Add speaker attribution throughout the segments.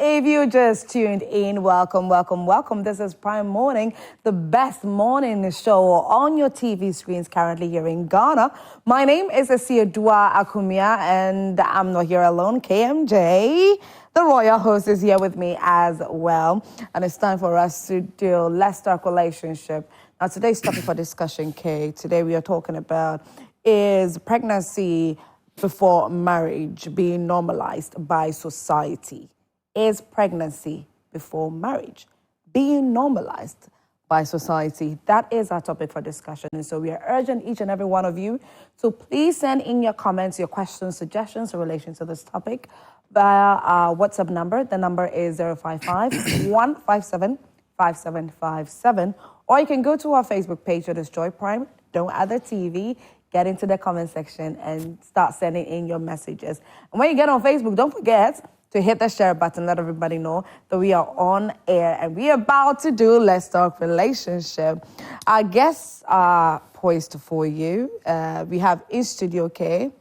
Speaker 1: If you just tuned in, welcome. This is Prime Morning, the best morning show on your TV screens currently here in Ghana. My name is Asiodua Akumia, and I'm not here alone. KMJ, the royal host, is here with me as well. And it's time for us to do Let's Talk Relationship. Now, today's topic for discussion, Kay. Today we are talking about, is pregnancy before marriage being normalized by society? Is pregnancy before marriage being normalized by society? That is our topic for discussion. And so we are urging each and every one of you to please send in your comments, your questions, suggestions in relation to this topic via our WhatsApp number. The number is 055-157-5757. Or you can go to our Facebook page, that is Joy Prime, Don't Other TV. Get into the comment section and start sending in your messages. And when you get on Facebook, don't forget to hit the share button, let everybody know that we are on air and we are about to do Let's Talk Relationship. Our guests are poised for you. We have in studio, Kay.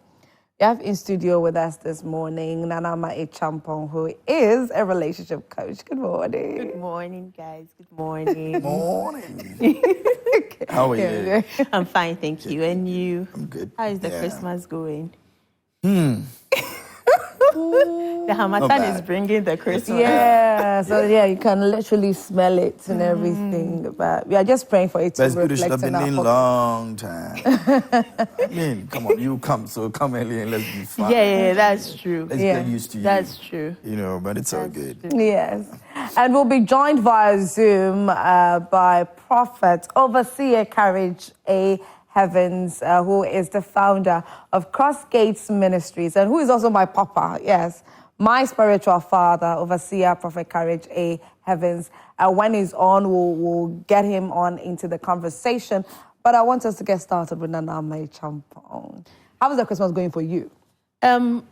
Speaker 1: We have in studio with us this morning, Nanama Echampong, who is a relationship coach. Good morning.
Speaker 2: Good morning, guys. Good morning.
Speaker 3: Morning. How are you?
Speaker 2: I'm fine, thank you. And you?
Speaker 3: I'm good.
Speaker 2: How is the Christmas going? The Hamatan is bringing the Christmas.
Speaker 1: Yeah, so you can literally smell it and everything. But we are just praying for it to reflect in our
Speaker 3: been a long time. I mean, come on, you come early and let's be fun.
Speaker 2: Yeah, that's true.
Speaker 3: Let's get used to you.
Speaker 2: That's true.
Speaker 3: You know, but it's all good.
Speaker 1: True. Yes. And we'll be joined via Zoom by Prophet Overseer Courage A. Heavens, who is the founder of Cross Gates Ministries and who is also my papa, yes, my spiritual father, Overseer Prophet Courage A. Heavens. When he's on, we'll get him on into the conversation. But I want us to get started with Nanama Champong. How is the Christmas going for you?
Speaker 2: I'm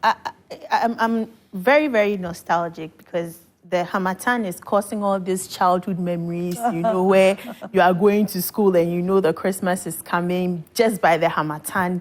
Speaker 2: very, very nostalgic because the Hamatan is causing all these childhood memories, you know, where you are going to school and you know the Christmas is coming just by the Hamatan.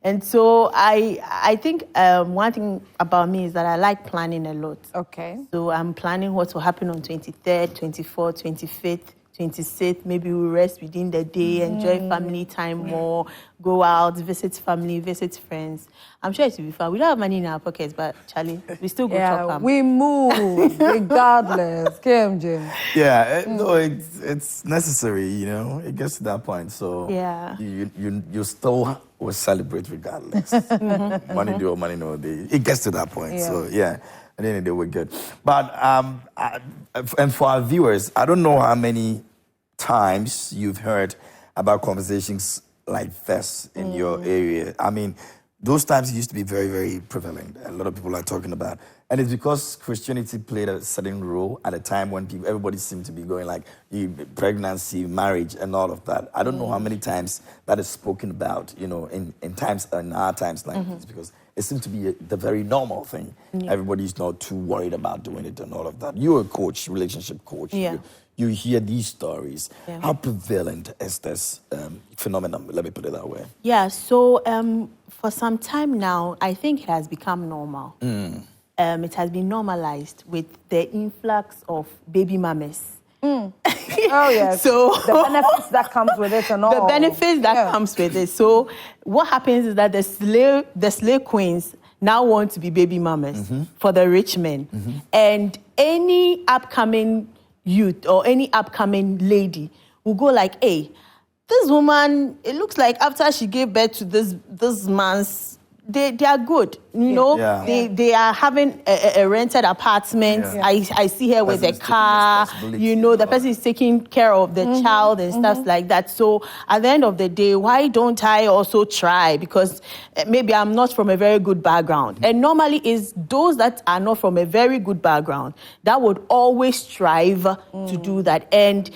Speaker 2: And so I think one thing about me is that I like planning a lot.
Speaker 1: Okay.
Speaker 2: So I'm planning what will happen on 23rd, 24th, 25th, 26th. Maybe we'll rest within the day, enjoy family time more, go out, visit family, visit friends. I'm sure it will be fun. We don't have money in our pockets, but Charlie, we still go shop.
Speaker 1: We move regardless. KMJ.
Speaker 3: Yeah, no, it's necessary, you know. It gets to that point, so you still will celebrate regardless. Money do or money no, it gets to that point. So at the end of the day, we're good. But and for our viewers, I don't know how many times you've heard about conversations like this in your area. I mean, those times used to be very, very prevalent. A lot of people are talking about. And it's because Christianity played a certain role at a time when everybody seemed to be going like pregnancy, marriage, and all of that. I don't know how many times that is spoken about, you know, in our times like this, because it seems to be the very normal thing. Everybody's not too worried about doing it and all of that. You're a coach, relationship coach. You hear these stories. How prevalent is this phenomenon? Let me put it that way.
Speaker 2: Yeah, so for some time now, I think it has become normal. It has been normalized with the influx of baby mamas.
Speaker 1: Oh, yes.
Speaker 2: So
Speaker 1: the benefits that comes with it and all.
Speaker 2: The benefits that comes with it. So what happens is that the slave queens now want to be baby mamas for the rich men. And any upcoming youth or any upcoming lady will go like, hey, this woman, it looks like after she gave birth to this man's, they are good, you know. They are having a rented apartment. I see her with a car, you know. The person is taking care of the child and stuff like that. So at the end of the day, why don't I also try? Because maybe I'm not from a very good background. And normally it's those that are not from a very good background that would always strive to do that. And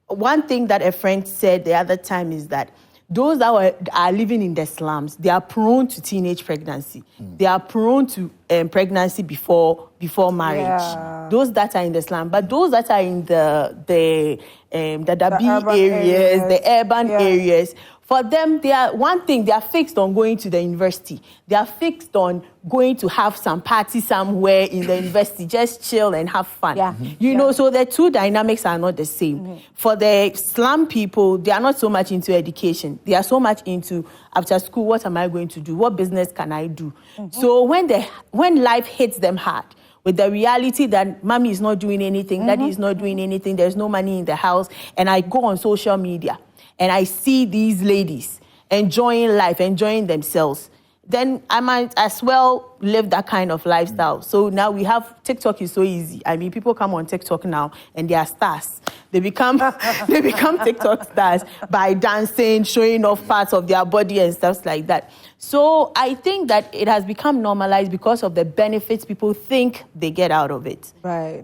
Speaker 2: one thing that a friend said the other time is that those that are living in the slums, they are prone to teenage pregnancy. They are prone to pregnancy before marriage. Those that are in the slum, but those that are in the WB areas, the urban areas, For them, they are fixed on going to the university. They are fixed on going to have some party somewhere in the university, just chill and have fun.
Speaker 1: Yeah.
Speaker 2: You know, so the two dynamics are not the same. For the slum people, they are not so much into education. They are so much into, after school, what am I going to do? What business can I do? So when life hits them hard, with the reality that mommy is not doing anything, daddy is not doing anything, there's no money in the house, and I go on social media, and I see these ladies enjoying life, enjoying themselves, then I might as well live that kind of lifestyle. So now we have, TikTok is so easy. I mean, people come on TikTok now and they are stars. They become TikTok stars by dancing, showing off parts of their body and stuff like that. So I think that it has become normalized because of the benefits people think they get out of it.
Speaker 1: Right.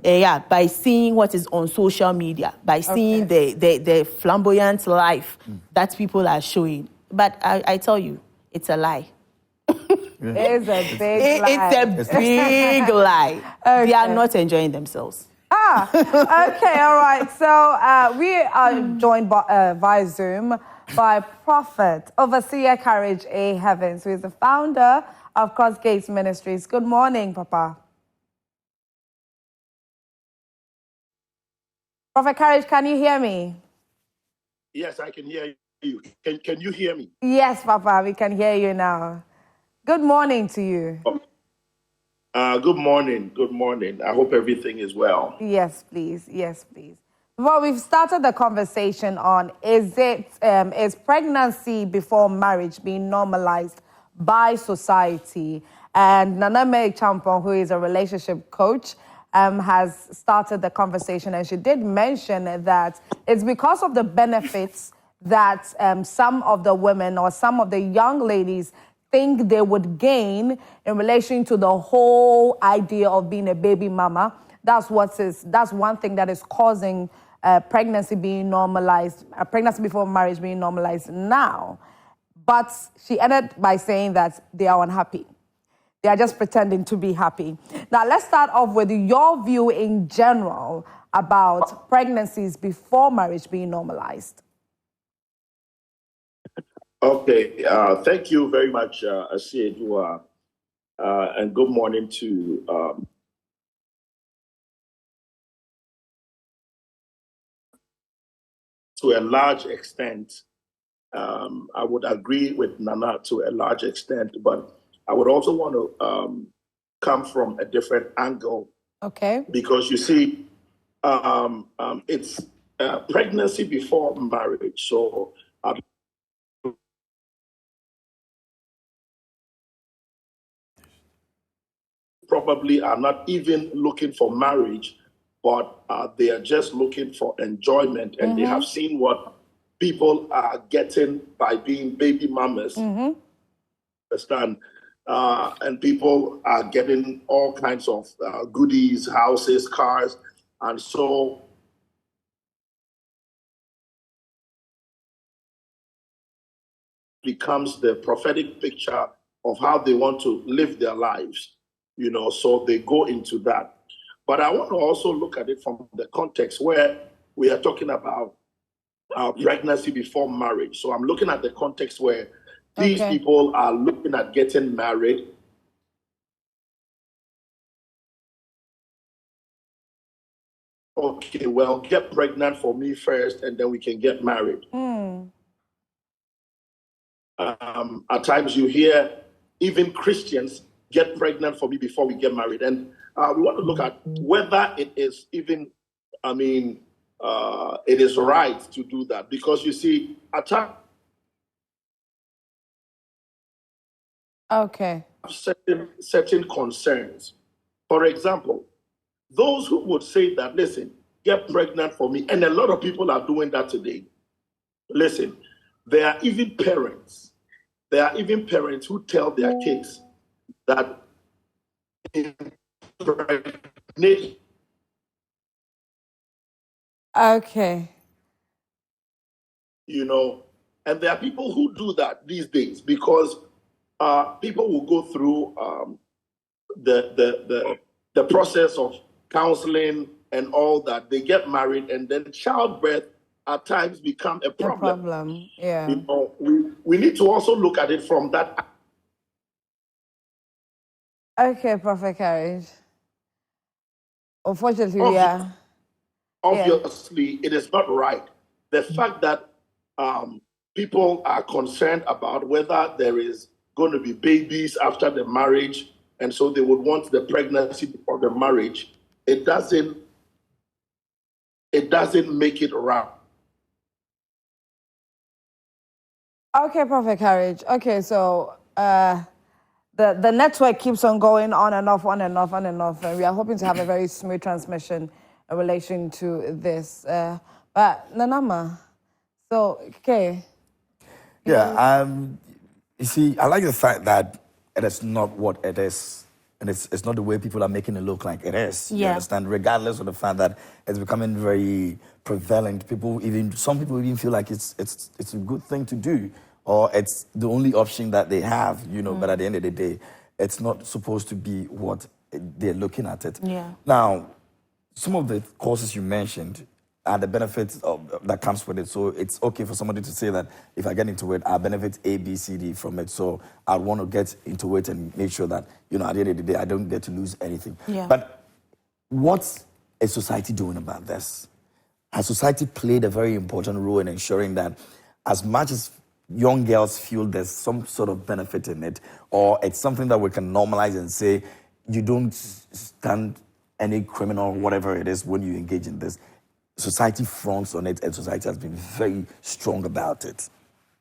Speaker 2: By seeing what is on social media, by seeing the flamboyant life that people are showing. But I tell you, it's a lie.
Speaker 1: It's a big lie.
Speaker 2: It's a big lie.
Speaker 1: Okay.
Speaker 2: They are not enjoying themselves.
Speaker 1: Okay, all right. So we are joined via Zoom by Prophet Overseer Courage A. Heavens, who is the founder of Cross Gates Ministries. Good morning, Papa. Prophet Courage, can you hear me?
Speaker 4: Yes, I can hear you. Can you hear me?
Speaker 1: Yes, Papa, we can hear you now. Good morning to you.
Speaker 4: Good morning. Good morning. I hope everything is well.
Speaker 1: Yes, please. Yes, please. Well, we've started the conversation on is pregnancy before marriage being normalized by society? And Naname Champon, who is a relationship coach, has started the conversation, and she did mention that it's because of the benefits that some of the women or some of the young ladies think they would gain in relation to the whole idea of being a baby mama. That's one thing that is causing pregnancy being normalized, pregnancy before marriage being normalized now. But she ended by saying that they are unhappy. They are just pretending to be happy. Now, let's start off with your view in general about pregnancies before marriage being normalized.
Speaker 4: Okay. Thank you very much, Asiedua, and good morning to a large extent. I would agree with Nana to a large extent, but I would also want to come from a different angle.
Speaker 1: Okay.
Speaker 4: Because you see, it's pregnancy before marriage. So probably are not even looking for marriage, but they are just looking for enjoyment, and they have seen what people are getting by being baby mamas. Understand? And people are getting all kinds of goodies, houses, cars, and so becomes the prophetic picture of how they want to live their lives, you know, so they go into that. But I want to also look at it from the context where we are talking about pregnancy before marriage. So I'm looking at the context where these people are looking at getting married. Okay, well, get pregnant for me first, and then we can get married. At times you hear even Christians get pregnant for me before we get married. And we want to look at whether it is even, it is right to do that. Because you see, at times, certain concerns. For example, those who would say that, listen, get pregnant for me, and a lot of people are doing that today. Listen, there are even parents who tell their kids that you know, and there are people who do that these days because people will go through the process of counseling and all that. They get married, and then childbirth at times become a problem.
Speaker 1: A problem, yeah.
Speaker 4: You know, we need to also look at it from that.
Speaker 1: Okay, Prophet Courage. Unfortunately,
Speaker 4: Obviously, it is not right. The fact that people are concerned about whether there is going to be babies after the marriage, and so they would want the pregnancy before the marriage, it doesn't make it right.
Speaker 1: Okay, Prophet Courage. Okay, so the network keeps on going on and off, on and off, on and off, and we are hoping to have a very smooth transmission in relation to this. But Nanama, so okay.
Speaker 3: Yeah, you see, I like the fact that it is not what it is, and it's not the way people are making it look like it is. You understand? Regardless of the fact that it's becoming very prevalent, some people even feel like it's a good thing to do, or it's the only option that they have. You know, but at the end of the day, it's not supposed to be what they're looking at it.
Speaker 2: Yeah.
Speaker 3: Now, some of the causes you mentioned are the benefits that comes with it. So it's okay for somebody to say that if I get into it, I benefit A, B, C, D from it. So I want to get into it and make sure that, you know, at the end of the day, I don't get to lose anything.
Speaker 2: Yeah.
Speaker 3: But what's a society doing about this? Has society played a very important role in ensuring that as much as young girls feel there's some sort of benefit in it, or it's something that we can normalize and say, you don't stand any criminal, whatever it is, when you engage in this, society fronts on it, and society has been very strong about it.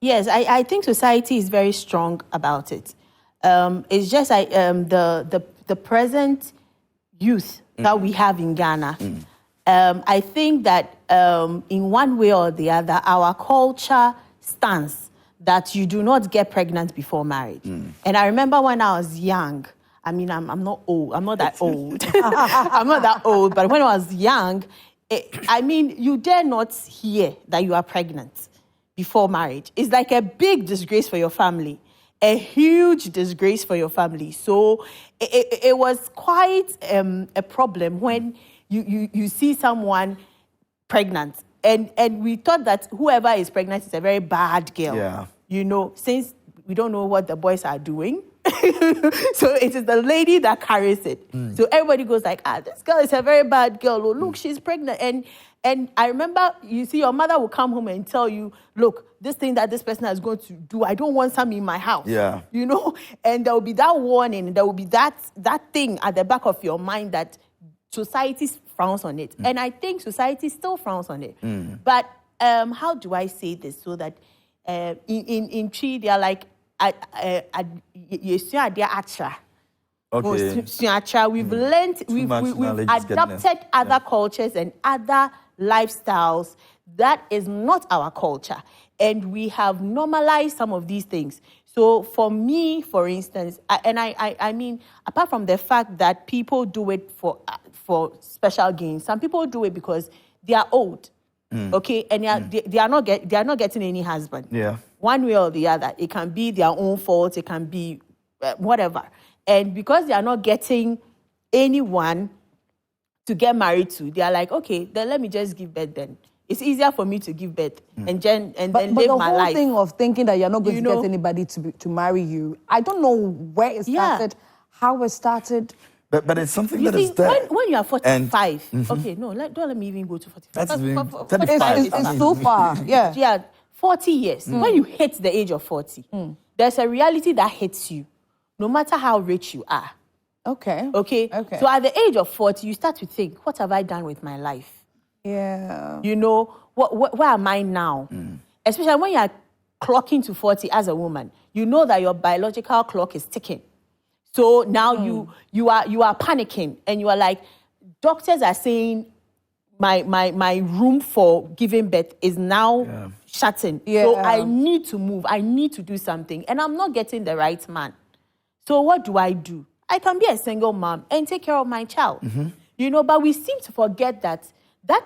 Speaker 2: Yes, I think society is very strong about it. It's just like the present youth that we have in Ghana. I think that in one way or the other, our culture stands that you do not get pregnant before marriage. And I remember when I was young, I mean, I'm not old. I'm not that old. I'm not that old. But when I was young, I mean, you dare not hear that you are pregnant before marriage. It's like a big disgrace for your family, a huge disgrace for your family. So it was quite a problem when you see someone pregnant. And we thought that whoever is pregnant is a very bad girl.
Speaker 3: Yeah.
Speaker 2: You know, since we don't know what the boys are doing. So it is the lady that carries it. So everybody goes like, this girl is a very bad girl. Oh, look, she's pregnant. And I remember, you see, your mother will come home and tell you, look, this thing that this person is going to do, I don't want some in my house.
Speaker 3: Yeah.
Speaker 2: You know, and there will be that warning, there will be that thing at the back of your mind that society frowns on it. And I think society still frowns on it. But how do I say this so that in Tree, they are like,
Speaker 3: Okay.
Speaker 2: We've learned, we've adopted other cultures and other lifestyles. That is not our culture. And we have normalized some of these things. So for me, for instance, I mean, apart from the fact that people do it for special gains, some people do it because they are old. Okay, and they are not getting any husband.
Speaker 3: Yeah.
Speaker 2: One way or the other, it can be their own fault. It can be whatever. And because they are not getting anyone to get married to, they are like, okay, then let me just give birth. Then it's easier for me to give birth and then live my life.
Speaker 1: But the whole thing of thinking that you're not going to get anybody to marry you, I don't know where it started, how it started.
Speaker 3: But it's something
Speaker 2: you
Speaker 3: that
Speaker 2: see,
Speaker 3: is there.
Speaker 2: When you are 45, okay, no, don't let me even go to 45.
Speaker 3: That's 35.
Speaker 1: It's too far, yeah.
Speaker 2: Yeah, 40 years. When you hit the age of 40, there's a reality that hits you, no matter how rich you are.
Speaker 1: Okay.
Speaker 2: So at the age of 40, you start to think, what have I done with my life?
Speaker 1: Yeah.
Speaker 2: You know, where am I now? Especially when you are clocking to 40 as a woman, you know that your biological clock is ticking. So now you are panicking and you are like, doctors are saying my room for giving birth is now shutting.
Speaker 1: Yeah.
Speaker 2: So I need to move. I need to do something. And I'm not getting the right man. So what do? I can be a single mom and take care of my child. You know, but we seem to forget that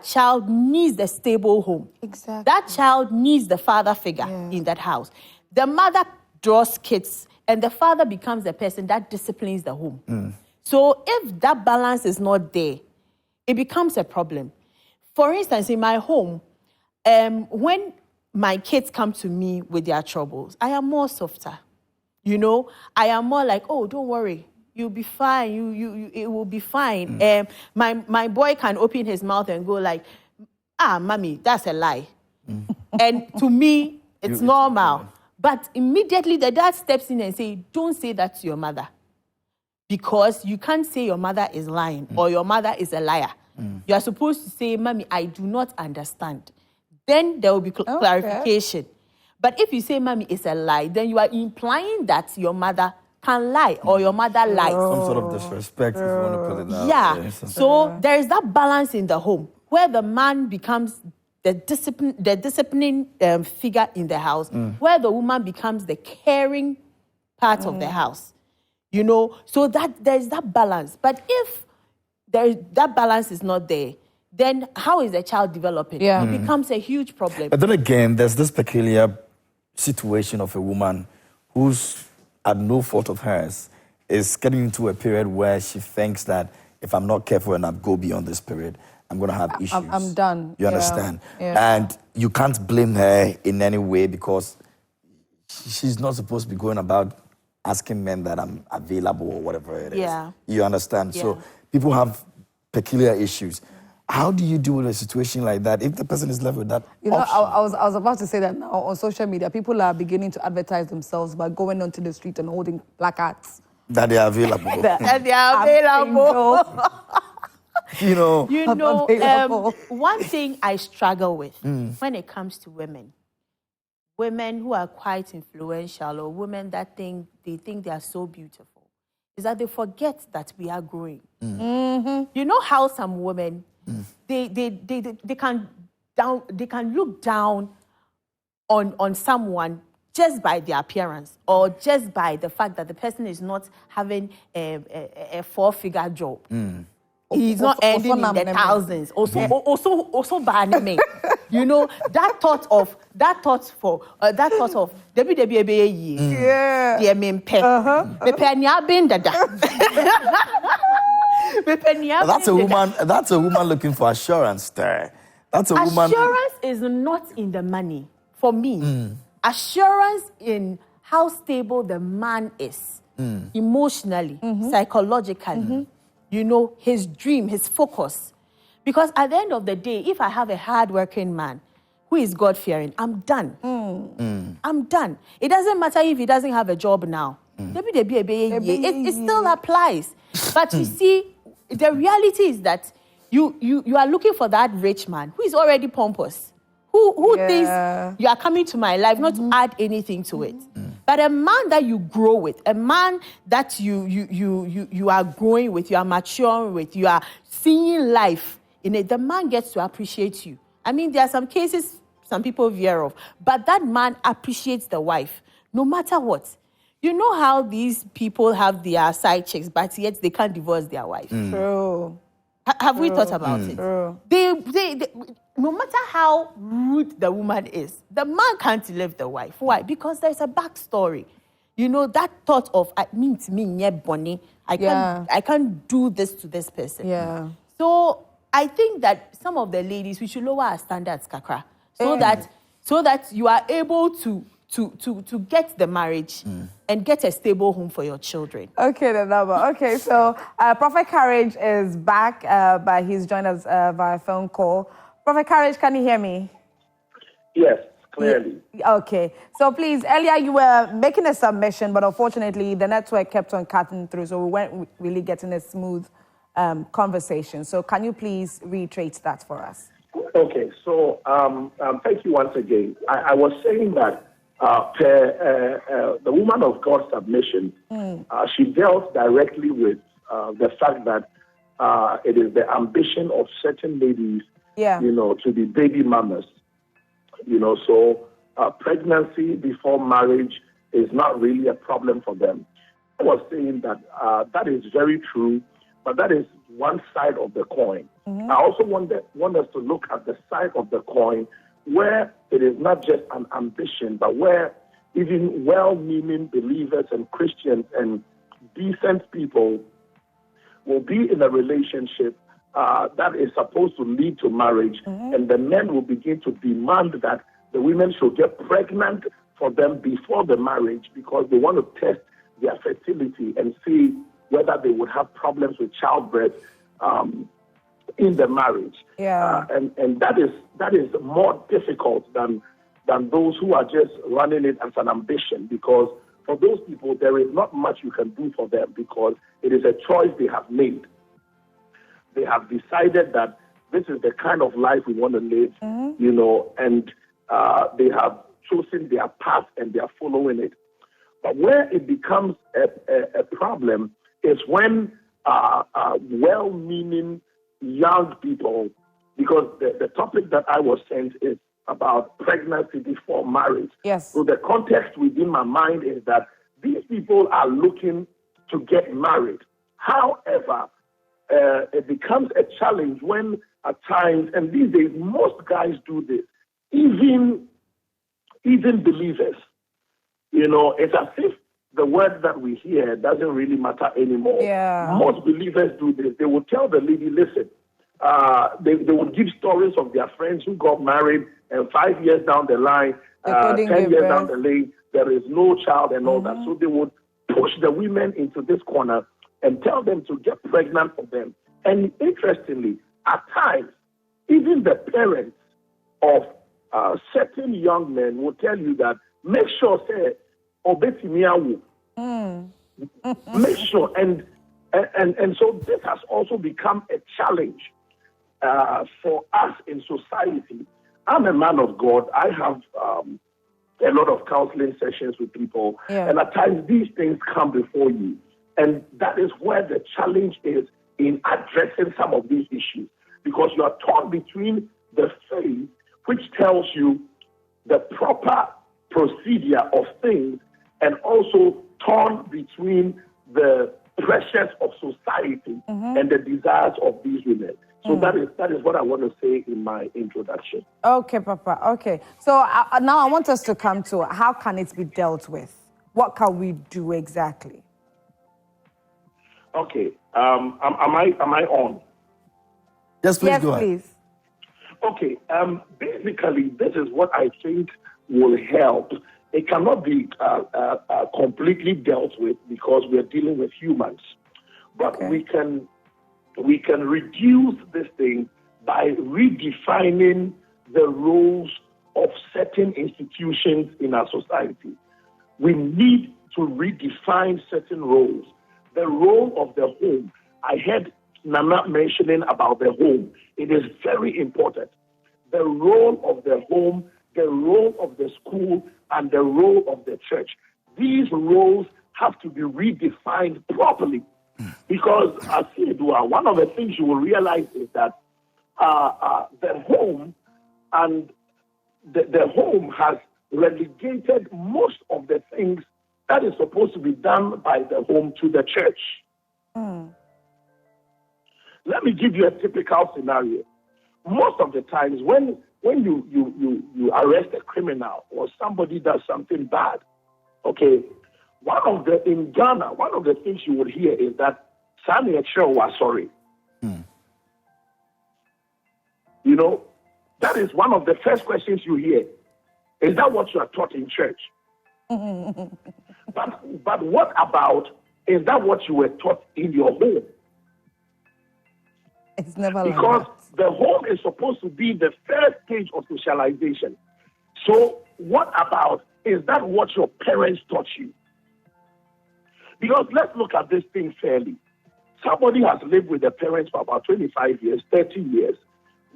Speaker 2: child needs the stable home.
Speaker 1: Exactly.
Speaker 2: That child needs the father figure in that house. The mother draws kids and the father becomes the person that disciplines the home. So if that balance is not there, it becomes a problem. For instance, in my home, when my kids come to me with their troubles, I am more softer. You know, I am more like, oh, don't worry, you'll be fine. It will be fine. My boy can open his mouth and go like, mommy, that's a lie. And to me, it's normal. But immediately the dad steps in and say, don't say that to your mother. Because you can't say your mother is lying or your mother is a liar. You are supposed to say, mommy, I do not understand. Then there will be clarification. But if you say, mommy, it's a lie, then you are implying that your mother can lie or your mother lies.
Speaker 3: Some sort of disrespect, if you want to put it that way.
Speaker 2: Yeah. So there is that balance in the home where the man becomes the disciplining figure in the house, where the woman becomes the caring part of the house. You know, so that there's that balance. But if that balance is not there, then how is the child developing?
Speaker 1: Yeah.
Speaker 2: It becomes a huge problem.
Speaker 3: But then again, there's this peculiar situation of a woman who's, at no fault of hers, is getting into a period where she thinks that if I'm not careful and I go beyond this period, I'm going to have issues.
Speaker 1: I'm done.
Speaker 3: You understand?
Speaker 1: Yeah.
Speaker 3: And you can't blame her in any way because she's not supposed to be going about asking men that I'm available or whatever it is.
Speaker 2: Yeah.
Speaker 3: You understand?
Speaker 2: Yeah.
Speaker 3: So people have peculiar issues. How do you deal with a situation like that if the person is left with that
Speaker 1: You know,
Speaker 3: option?
Speaker 1: I was about to say that now on social media, people are beginning to advertise themselves by going onto the street and holding placards.
Speaker 3: That they are available.
Speaker 2: And they are available.
Speaker 3: You know.
Speaker 2: You know,
Speaker 1: available.
Speaker 2: one thing I struggle with when it comes to women who are quite influential or women that think they are so beautiful, is that they forget that we are growing. You know how some women, they can look down on someone just by their appearance or just by the fact that the person is not having a four-figure job. He's not ending in the thousands. Also bad me. You know, that thought of WWBA.
Speaker 1: Yeah.
Speaker 2: Yeah, me pe. Me pe ni abin dada. Me pe ni abin dada.
Speaker 3: That's a woman looking for assurance there. That's a woman.
Speaker 2: Assurance is not in the money for me. Assurance in how stable the man is emotionally, psychologically. You know, his dream, his focus. Because at the end of the day, if I have a hard-working man who is God-fearing, I'm done. I'm done. It doesn't matter if he doesn't have a job now. It still applies. But you see, the reality is that you are looking for that rich man who is already pompous, who thinks you are coming to my life not to add anything to it. But a man that you grow with, a man that you are growing with, you are maturing with, you are seeing life in it, the man gets to appreciate you. I mean, there are some cases some people veer off, but that man appreciates the wife, no matter what. You know how these people have their side chicks, but yet they can't divorce their wife.
Speaker 1: True.
Speaker 2: Have we thought about it?
Speaker 1: True.
Speaker 2: They, no matter how rude the woman is, the man can't leave the wife. Why? Because there's a backstory. You know, that thought of, I can't do this to this person.
Speaker 1: Yeah.
Speaker 2: So I think that some of the ladies, we should lower our standards, Kakra, so that you are able to get the marriage and get a stable home for your children.
Speaker 1: Okay, okay, so Prophet Courage is back, but he's joined us via phone call. Prophet Courage, can you hear me?
Speaker 4: Yes, clearly.
Speaker 1: Okay, so please, earlier you were making a submission, but unfortunately the network kept on cutting through, so we weren't really getting a smooth conversation. So can you please reiterate that for us?
Speaker 4: Okay, so thank you once again. I was saying that the woman of God's submission, she dealt directly with the fact that it is the ambition of certain ladies, you know, to be baby mamas. You know, so pregnancy before marriage is not really a problem for them. I was saying that that is very true, but that is one side of the coin. I also want us to look at the side of the coin where it is not just an ambition, but where even well-meaning believers and Christians and decent people will be in a relationship that is supposed to lead to marriage, and the men will begin to demand that the women should get pregnant for them before the marriage because they want to test their fertility and see whether they would have problems with childbirth in the marriage.
Speaker 1: Yeah.
Speaker 4: And that is more difficult than those who are just running it as an ambition, because for those people, there is not much you can do for them because it is a choice they have made. They have decided that this is the kind of life we want to live, and they have chosen their path and they are following it. But where it becomes a problem is when well-meaning young people, because the topic that I was sent is about pregnancy before marriage.
Speaker 1: Yes.
Speaker 4: So the context within my mind is that these people are looking to get married. However, it becomes a challenge when at times, and these days most guys do this, even believers. It's as if the word that we hear doesn't really matter anymore.
Speaker 1: Yeah.
Speaker 4: Most believers do this. They will tell the lady, listen, they will give stories of their friends who got married, and 5 years down the line, 10 years down the lane, there is no child and all that. So they would push the women into this corner and tell them to get pregnant for them. And interestingly, at times, even the parents of certain young men will tell you that make sure, say, obetimiawu. Make sure, and so this has also become a challenge for us in society. I'm a man of God. I have a lot of counseling sessions with people, and at times these things come before you. And that is where the challenge is in addressing some of these issues, because you are torn between the faith, which tells you the proper procedure of things, and also torn between the pressures of society and the desires of these women. So that is what I want to say in my introduction.
Speaker 1: Okay, Papa. Okay. So now I want us to come to how can it be dealt with? What can we do exactly?
Speaker 4: Okay. Am I on?
Speaker 3: Yes, please go ahead.
Speaker 1: Please.
Speaker 4: Okay. Basically, this is what I think will help. It cannot be completely dealt with because we are dealing with humans, but we can reduce this thing by redefining the roles of certain institutions in our society. We need to redefine certain roles. The role of the home. I heard Nana mentioning about the home. It is very important. The role of the home, the role of the school, and the role of the church. These roles have to be redefined properly. Because as you do, one of the things you will realize is that the home and the home has relegated most of the things that is supposed to be done by the home to the church. Let me give you a typical scenario. Most of the times when you arrest a criminal or somebody does something bad, okay, in Ghana, one of the things you would hear is that Sani Echiro was sorry. That is one of the first questions you hear. Is that what you are taught in church? But what about, is that what you were taught in your home?
Speaker 1: It's never
Speaker 4: because
Speaker 1: like that.
Speaker 4: The home is supposed to be the first stage of socialization. So what about, is that what your parents taught you? Because let's look at this thing fairly. Somebody has lived with their parents for about 25 years, 30 years,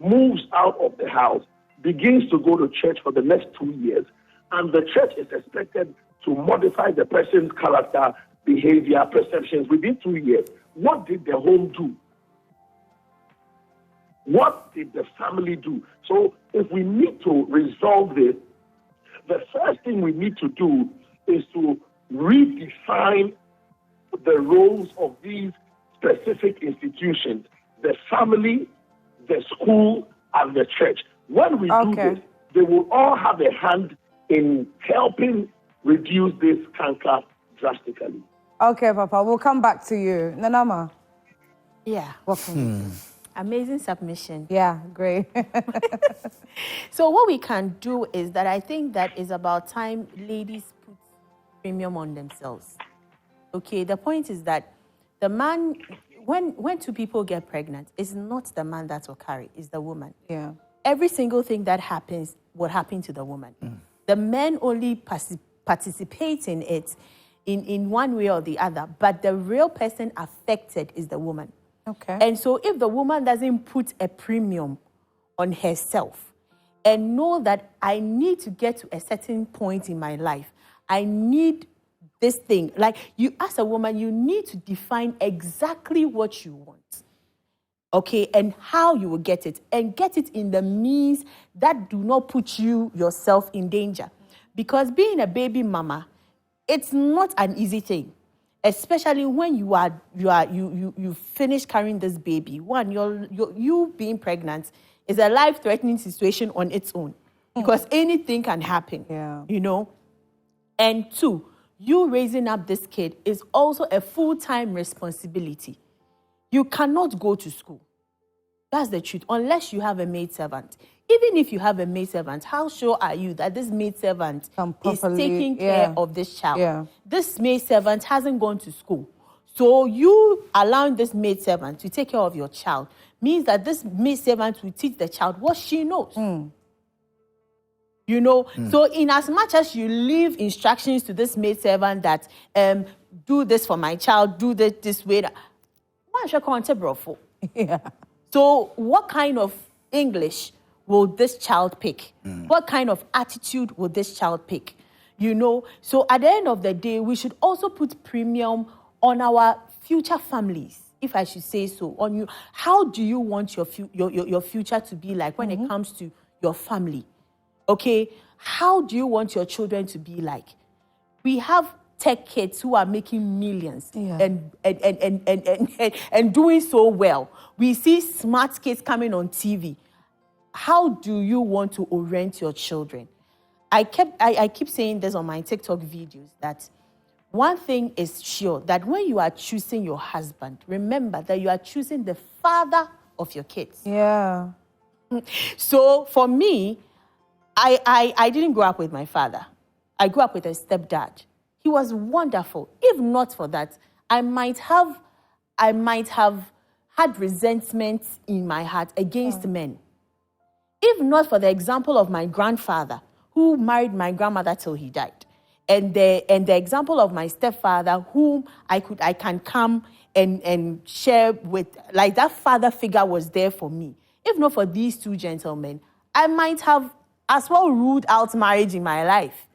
Speaker 4: moves out of the house, begins to go to church for the next 2 years, and the church is expected to modify the person's character, behavior, perceptions within 2 years. What did the home do? What did the family do? So if we need to resolve this, the first thing we need to do is to redefine the roles of these specific institutions, the family, the school, and the church. When we do this, they will all have a hand in helping reduce this canker drastically.
Speaker 1: Okay, Papa, we'll come back to you. Nanama.
Speaker 2: Yeah.
Speaker 1: What can we do?
Speaker 2: Amazing submission.
Speaker 1: Yeah, great.
Speaker 2: So what we can do is that I think that is about time ladies put premium on themselves. Okay, the point is that the man, when two people get pregnant, it's not the man that will carry, it's the woman.
Speaker 1: Yeah.
Speaker 2: Every single thing that happens will happen to the woman. The men only participate in it in one way or the other, but the real person affected is the woman.
Speaker 1: Okay.
Speaker 2: And so if the woman doesn't put a premium on herself and know that I need to get to a certain point in my life, I need this thing. Like you, as a woman, you need to define exactly what you want. Okay, and how you will get it, and get it in the means that do not put you yourself in danger. Because being a baby mama, it's not an easy thing, especially when you finish carrying this baby. One, you being pregnant is a life-threatening situation on its own, because anything can happen.
Speaker 1: Yeah.
Speaker 2: You know, and two, you raising up this kid is also a full-time responsibility. You cannot go to school. That's the truth, unless you have a maidservant. Even if you have a maidservant, how sure are you that this maidservant is taking care of this child?
Speaker 1: Yeah.
Speaker 2: This maidservant hasn't gone to school. So you allowing this maidservant to take care of your child means that this maidservant will teach the child what she knows. You know, so in as much as you leave instructions to this maidservant that do this for my child, do this way,
Speaker 1: Yeah.
Speaker 2: so what kind of English will this child pick? What kind of attitude will this child pick? You know, so at the end of the day, we should also put premium on our future families, if I should say so, on you. How do you want your future to be like when it comes to your family? Okay, how do you want your children to be like? We have tech kids who are making millions and doing so well. We see smart kids coming on TV. How do you want to orient your children? I keep saying this on my TikTok videos, that one thing is sure, that when you are choosing your husband, remember that you are choosing the father of your kids.
Speaker 1: Yeah.
Speaker 2: So for me, I didn't grow up with my father. I grew up with a stepdad. He was wonderful. If not for that, I might have had resentment in my heart against men. If not for the example of my grandfather, who married my grandmother till he died, and the example of my stepfather, whom I can come and share with, like that father figure was there for me. If not for these two gentlemen, I might have as well ruled out marriage in my life.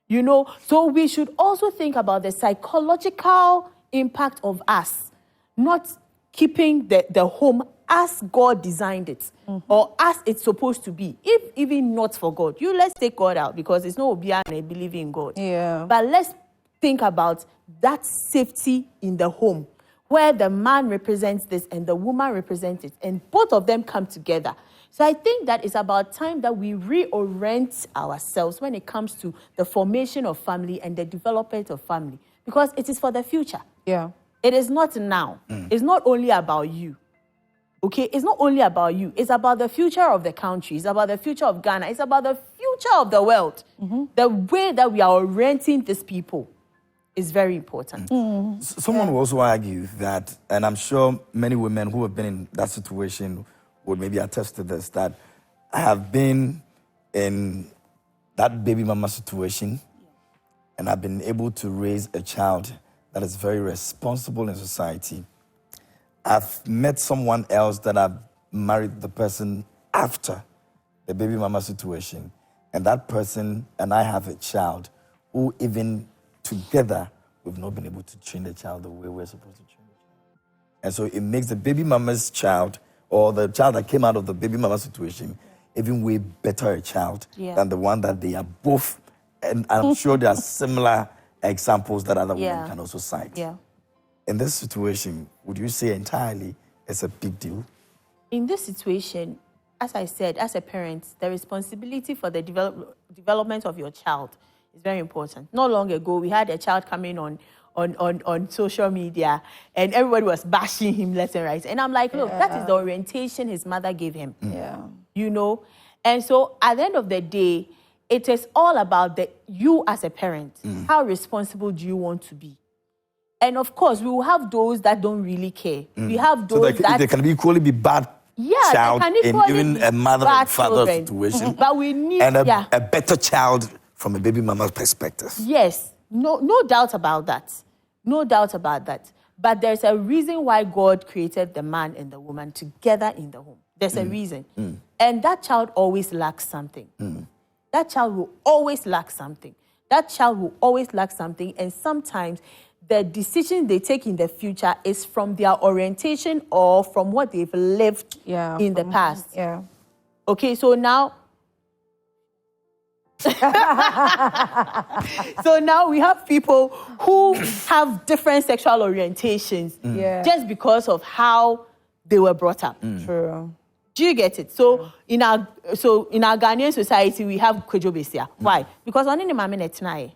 Speaker 2: You know, so we should also think about the psychological impact of us not keeping the home as God designed it, or as it's supposed to be. If even not for God, let's take God out, because it's not Obia and I believe in God.
Speaker 1: Yeah.
Speaker 2: But let's think about that safety in the home, where the man represents this and the woman represents it, and both of them come together. So I think that it's about time that we reorient ourselves when it comes to the formation of family and the development of family, because it is for the future.
Speaker 1: Yeah.
Speaker 2: It is not now. It's not only about you. Okay? It's not only about you. It's about the future of the country. It's about the future of Ghana. It's about the future of the world. The way that we are orienting these people is very important.
Speaker 3: Someone will also argue that, and I'm sure many women who have been in that situation would maybe attest to this, that I have been in that baby mama situation, and I've been able to raise a child that is very responsible in society. I've met someone else that I've married the person after the baby mama situation, and that person and I have a child who even together we've not been able to train the child the way we're supposed to train the child. And so it makes the baby mama's child, or the child that came out of the baby mama situation, even way better a child than the one that they are both. And I'm sure there are similar examples that other women can also cite.
Speaker 2: Yeah.
Speaker 3: In this situation, would you say entirely it's a big deal?
Speaker 2: In this situation, as I said, as a parent, the responsibility for the development of your child is very important. Not long ago, we had a child coming on on social media, and everybody was bashing him left and right. And I'm like, look, that is the orientation his mother gave him.
Speaker 1: Yeah.
Speaker 2: You know? And so at the end of the day, it is all about you as a parent. How responsible do you want to be? And of course, we will have those that don't really care. We have those that...
Speaker 3: They can equally be bad child in even a mother and father situation.
Speaker 2: But we need...
Speaker 3: And a better child from a baby mama's perspective.
Speaker 2: Yes. No doubt about that. No doubt about that. But there's a reason why God created the man and the woman together in the home. There's a reason. And that child always lacks something. That child will always lack something. That child will always lack something. And sometimes the decision they take in the future is from their orientation or from what they've lived in the past.
Speaker 1: Yeah.
Speaker 2: Okay, so now... So now we have people who have different sexual orientations just because of how they were brought up.
Speaker 1: True.
Speaker 2: Do you get it? So in our Ghanaian society, we have Kwejo Besia. Why? Because on the mama netnae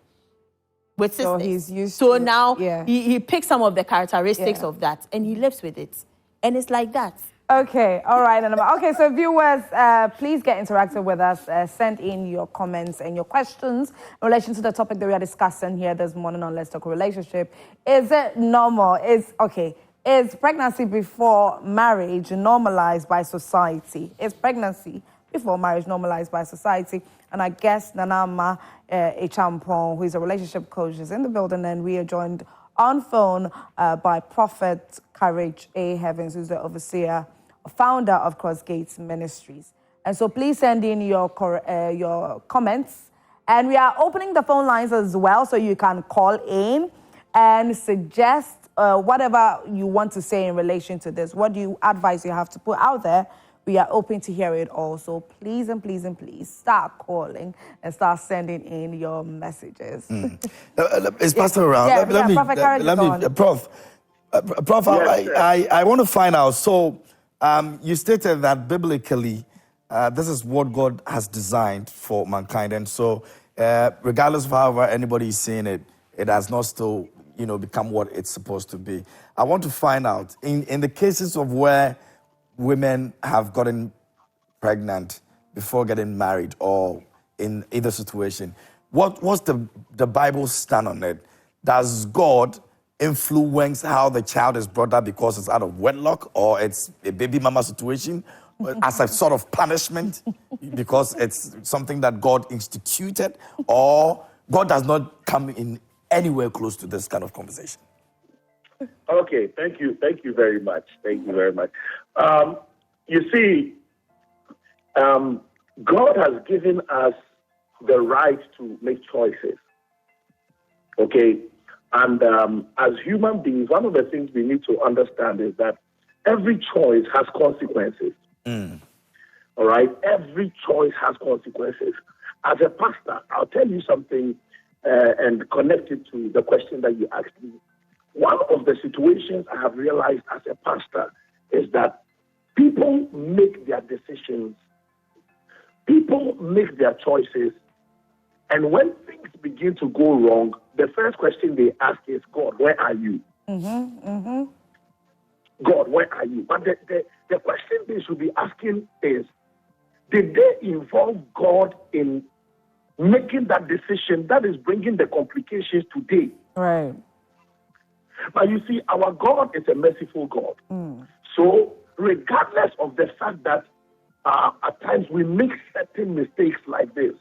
Speaker 2: with sisters.
Speaker 1: So he's used
Speaker 2: so
Speaker 1: to,
Speaker 2: now he picks some of the characteristics of that and he lives with it. And it's like that.
Speaker 1: Okay, all right. Okay, so viewers, please get interactive with us. Send in your comments and your questions in relation to the topic that we are discussing here this morning on Let's Talk Relationship. Is it normal? Is pregnancy before marriage normalized by society? Is pregnancy before marriage normalized by society? And I guess Nanama Echampong, who is a relationship coach, is in the building, and we are joined on phone by Prophet Courage A. Heavens, who's the overseer, founder of Cross Gates Ministries. And so please send in your comments. And we are opening the phone lines as well, so you can call in and suggest whatever you want to say in relation to this. What do you advise you have to put out there? We are open to hear it all. So please and please and please start calling and start sending in your messages.
Speaker 3: Is Pastor around? Prof, I want to find out. So you stated that biblically, this is what God has designed for mankind. And so regardless of however anybody is seeing it, it has not still become what it's supposed to be. I want to find out, in the cases of where women have gotten pregnant before getting married or in either situation, what's the Bible's stand on it? Does God influence how the child is brought up because it's out of wedlock or it's a baby mama situation as a sort of punishment because it's something that God instituted, or God does not come in anywhere close to this kind of conversation?
Speaker 4: Okay, thank you very much. You see, God has given us the right to make choices. Okay, and as human beings, one of the things we need to understand is that every choice has consequences. All right, every choice has consequences. As a pastor, I'll tell you something and connect it to the question that you asked me. One of the situations I have realized as a pastor is that people make their decisions, people make their choices, and when things begin to go wrong, the first question they ask is, God, where are you? God, where are you? But the question they should be asking is, did they involve God in making that decision that is bringing the complications today?
Speaker 1: Right.
Speaker 4: But you see, our God is a merciful God. So regardless of the fact that at times we make certain mistakes like this,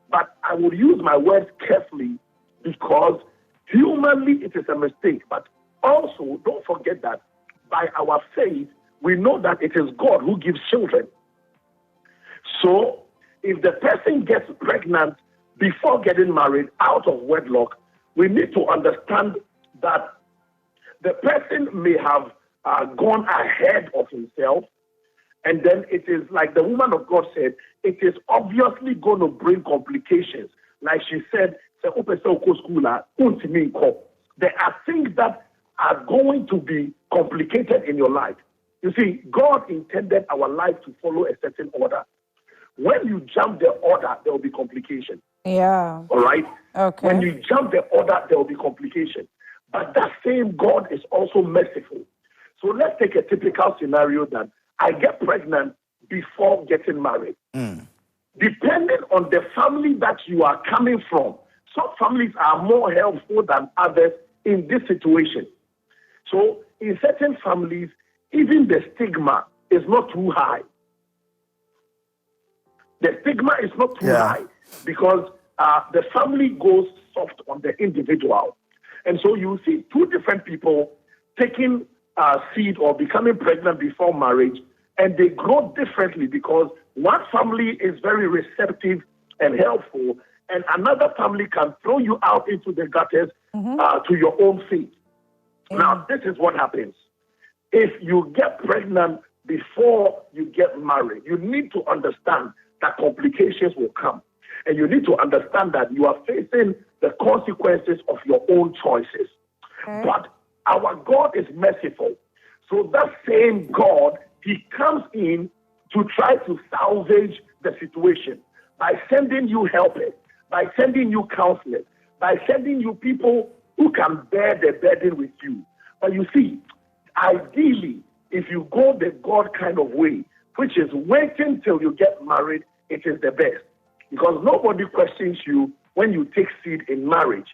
Speaker 4: but I would use my words carefully because humanly it is a mistake. But also, don't forget that by our faith, we know that it is God who gives children. So if the person gets pregnant before getting married out of wedlock, we need to understand that the person may have gone ahead of himself, and then it is like the woman of God said, it is obviously going to bring complications. Like she said, there are things that are going to be complicated in your life. You see, God intended our life to follow a certain order. When you jump the order, there will be complication.
Speaker 1: Yeah.
Speaker 4: All right?
Speaker 1: Okay.
Speaker 4: When you jump the order, there will be complication. But that same God is also merciful. So let's take a typical scenario that I get pregnant before getting married. Depending on the family that you are coming from, some families are more helpful than others in this situation. So in certain families, even the stigma is not too high. The stigma is not too high because the family goes soft on the individual. And so you see two different people taking seed or becoming pregnant before marriage, and they grow differently because one family is very receptive and helpful, and another family can throw you out into the gutters to your own fate. Now, this is what happens. If you get pregnant before you get married, you need to understand that complications will come. And you need to understand that you are facing the consequences of your own choices. But our God is merciful. So that same God, he comes in to try to salvage the situation by sending you helpers, by sending you counselors, by sending you people who can bear the burden with you. But you see, ideally, if you go the God kind of way, which is waiting till you get married, it is the best. Because nobody questions you when you take seed in marriage.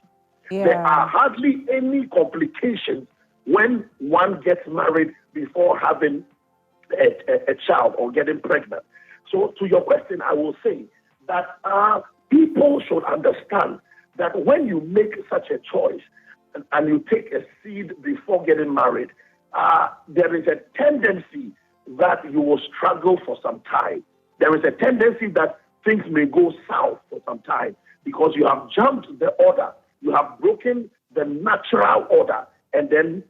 Speaker 4: There are hardly any complications when one gets married before having a child or getting pregnant. So to your question, I will say that people should understand that when you make such a choice and you take a seed before getting married, there is a tendency that you will struggle for some time. There is a tendency that things may go south for some time because you have jumped the order. You have broken the natural order, and then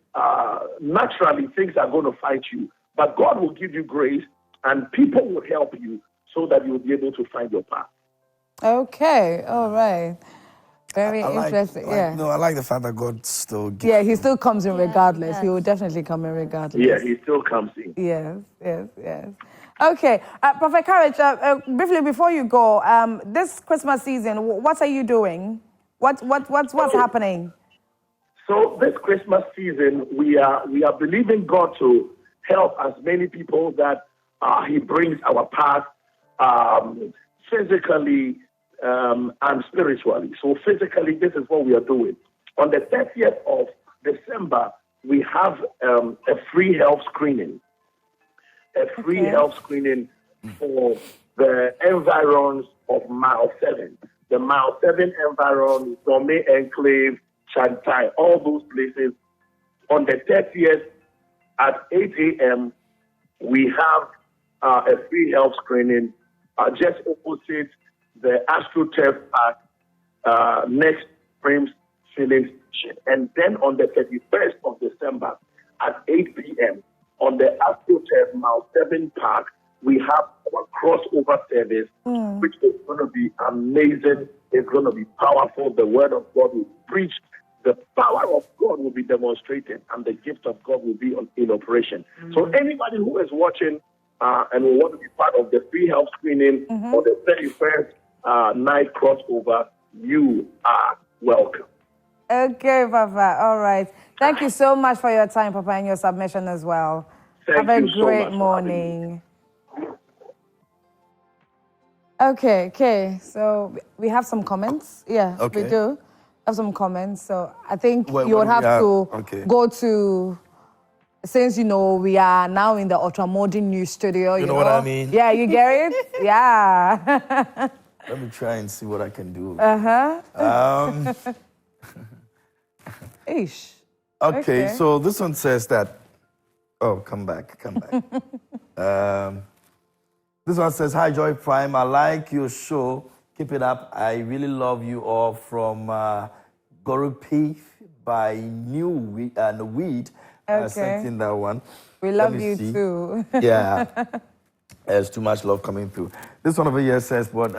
Speaker 4: naturally things are going to fight you. But God will give you grace, and people will help you so that you'll be able to find your path.
Speaker 1: Okay, all right. Very interesting.
Speaker 3: No, I like the fact that God still gives.
Speaker 1: Yeah, he still comes in regardless. He will definitely come in regardless.
Speaker 4: Yeah, he still comes in.
Speaker 1: Yes. Okay, Prophet Courage, briefly before you go, this Christmas season, what are you doing? What's happening?
Speaker 4: So this Christmas season, we are believing God to help as many people that he brings our path physically and spiritually. So physically, this is what we are doing. On the 30th of December, we have a free health screening. Health screening for the environs of Mile 7. The Mile 7 environs, Dome Enclave, Chantai, all those places. On the 30th at 8 a.m., we have a free health screening just opposite the AstroTurf Park next Frames Filling Station. And then on the 31st of December at 8 p.m., on the AstroTurf Mile 7 Park, we have our crossover service, which is going to be amazing. It's going to be powerful. The word of God will be preached. The power of God will be demonstrated, and the gift of God will be in operation. So anybody who is watching and will want to be part of the free health screening or the 31st night crossover, you are welcome.
Speaker 1: Okay, Papa. All right. Thank you so much for your time, Papa, and your submission as well.
Speaker 4: Have
Speaker 1: a great morning. Okay. So we have some comments. Yeah, we do have some comments. So I think you would have to go to, since, we are now in the ultra-modern new studio. You know
Speaker 3: what I mean?
Speaker 1: Yeah, you get it? Yeah.
Speaker 3: Let me try and see what I can do.
Speaker 1: Ish.
Speaker 3: Okay, so this one says that, come back. This one says, hi, Joy Prime. I like your show. Keep it up. I really love you all from Gorupi by New Weed. Sent in that one.
Speaker 1: We love you too.
Speaker 3: Yeah. There's too much love coming through. This one over here says, but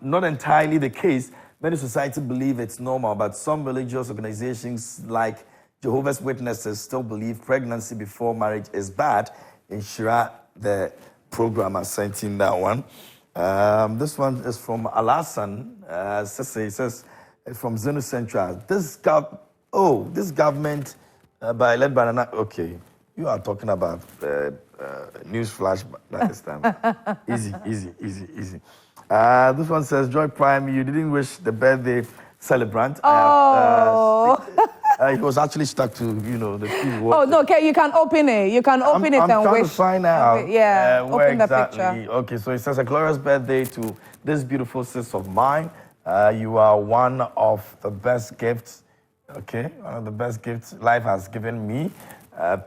Speaker 3: not entirely the case. Many society believe it's normal, but some religious organizations like Jehovah's Witnesses still believe pregnancy before marriage is bad. In Shira, the programmer sent in that one. This one is from Alasan. It says from Zenu Central. This Oh, this government led by Nana. Okay, you are talking about news flash by this time. Easy. This one says, Joy Prime, you didn't wish the birthday celebrant.
Speaker 1: Oh.
Speaker 3: He was actually stuck to, the TV.
Speaker 1: Oh, no, okay, you can open it. You can open it and
Speaker 3: I'm trying
Speaker 1: wish.
Speaker 3: to find out
Speaker 1: Yeah,
Speaker 3: where
Speaker 1: open the
Speaker 3: exactly.
Speaker 1: picture.
Speaker 3: Okay, so it says, a glorious birthday to this beautiful sis of mine. You are one of the best gifts, okay? One of the best gifts life has given me.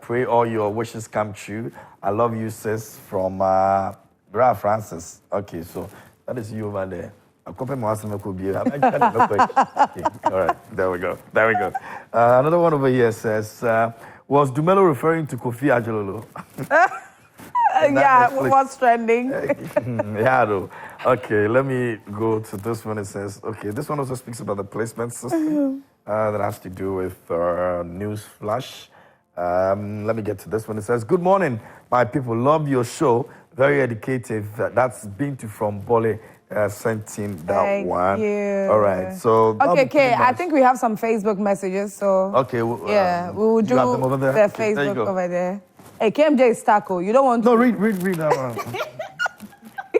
Speaker 3: Pray all your wishes come true. I love you, sis, from Bra Francis. Okay, so that is you over there. Okay, all right, there we go. Another one over here says, was Dumelo referring to Kofi Ajololo?
Speaker 1: Yeah, what's trending?
Speaker 3: Yeah, though. Okay, let me go to this one. It says, okay, this one also speaks about the placement system that has to do with news flash. Let me get to this one. It says, good morning, my people. Love your show. Very educative. That's Bintu from Bole. Sent in that
Speaker 1: Thank
Speaker 3: one.
Speaker 1: you.
Speaker 3: All right. So
Speaker 1: okay. I think we have some Facebook messages. So
Speaker 3: okay.
Speaker 1: Yeah, we will do
Speaker 3: you have them over there?
Speaker 1: the
Speaker 3: Okay, there you
Speaker 1: Facebook
Speaker 3: go.
Speaker 1: over there. Hey, KMJ is taco. You don't want to.
Speaker 3: No, read that one.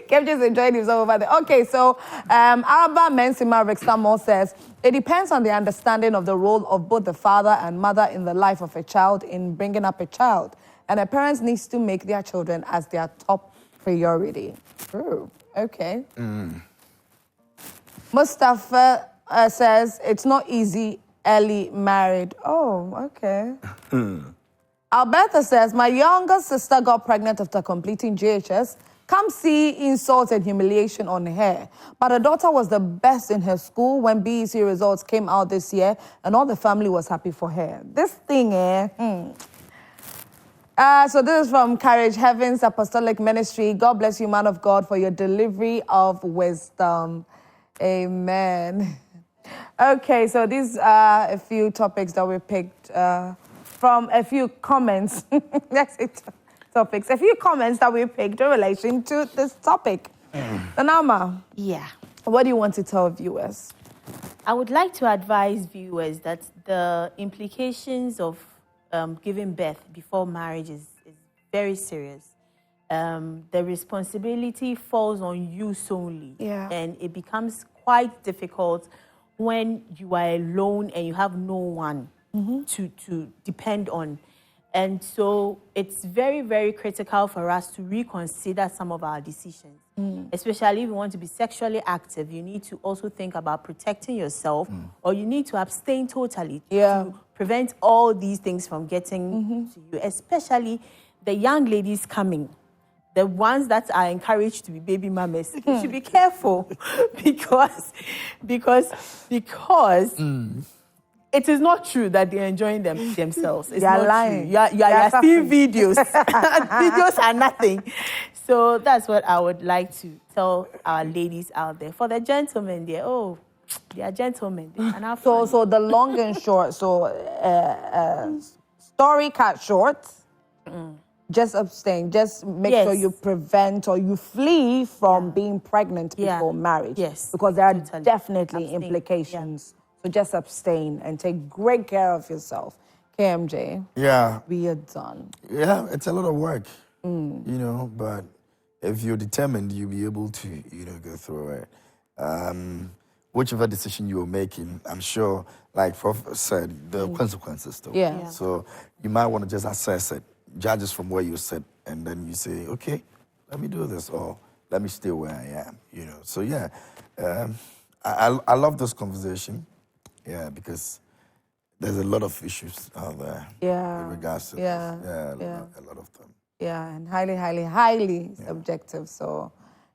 Speaker 1: KMJ is enjoying himself over there. Okay, so Alba Mensima Rexamo says, it depends on the understanding of the role of both the father and mother in the life of a child in bringing up a child. And a parent needs to make their children as their top priority. True. Okay. Mustafa says, it's not easy, early married. Oh, okay. Alberta says, my younger sister got pregnant after completing JHS. Come see insult and humiliation on her. But her daughter was the best in her school when BEC results came out this year, and all the family was happy for her. This thing, So this is from Courage Heavens Apostolic Ministry. God bless you, man of God, for your delivery of wisdom. Amen. Okay, so these are a few topics that we picked from a few comments. Topics. A few comments that we picked in relation to this topic. Nanama.
Speaker 2: Yeah.
Speaker 1: What do you want to tell viewers?
Speaker 2: I would like to advise viewers that the implications of giving birth before marriage is very serious. The responsibility falls on you solely.
Speaker 1: Yeah.
Speaker 2: And it becomes quite difficult when you are alone and you have no one to depend on. And so it's very, very critical for us to reconsider some of our decisions. Especially if you want to be sexually active, you need to also think about protecting yourself, or you need to abstain totally to prevent all these things from getting to you, especially the young ladies coming. The ones that are encouraged to be baby mamas, you should be careful because it is not true that they're enjoying themselves. It's not
Speaker 1: lying.
Speaker 2: true. You are seeing videos. Videos are nothing. So that's what I would like to tell our ladies out there. For the gentlemen, they are gentlemen.
Speaker 1: So the long and short, story cut short, just abstain. Just make sure you prevent or you flee from being pregnant before marriage.
Speaker 2: Yes.
Speaker 1: Because there are definitely implications. So just abstain and take great care of yourself. KMJ.
Speaker 3: Yeah.
Speaker 1: We are done.
Speaker 3: Yeah, it's a lot of work, but if you're determined, you'll be able to, go through it. Whichever decision you're making, I'm sure, like Prof said, the consequences though.
Speaker 1: Yeah.
Speaker 3: So you might want to just assess it, judge it from where you sit, and then you say, okay, let me do this, or let me stay where I am, So yeah, I love this conversation. Yeah, because there's a lot of issues out there in regards to this. A lot of them.
Speaker 1: Yeah, and highly subjective. So,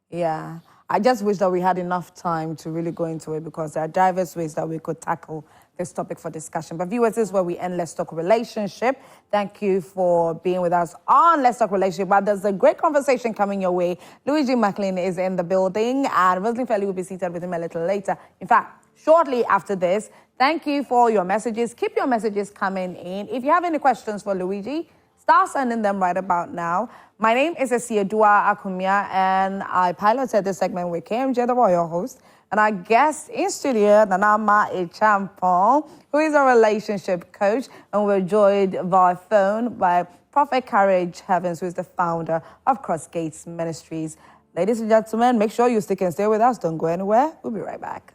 Speaker 1: yeah. I just wish that we had enough time to really go into it because there are diverse ways that we could tackle this topic for discussion. But viewers, this is where we end Let's Talk Relationship. Thank you for being with us on Let's Talk Relationship. But there's a great conversation coming your way. Luigi McLean is in the building and Rosalind Fairley will be seated with him a little later. In fact, shortly after this. Thank you for your messages. Keep your messages coming in. If you have any questions for Luigi, Start sending them right about now. My name is Dua Akumia, and I piloted this segment with KMJ, the royal host, and our guest in studio, Nanama Echampong, who is a relationship coach, and we're joined via phone by Prophet Courage Heavens, who is the founder of Cross Gates Ministries. Ladies and gentlemen, make sure you stick and stay with us. Don't go anywhere. We'll be right back.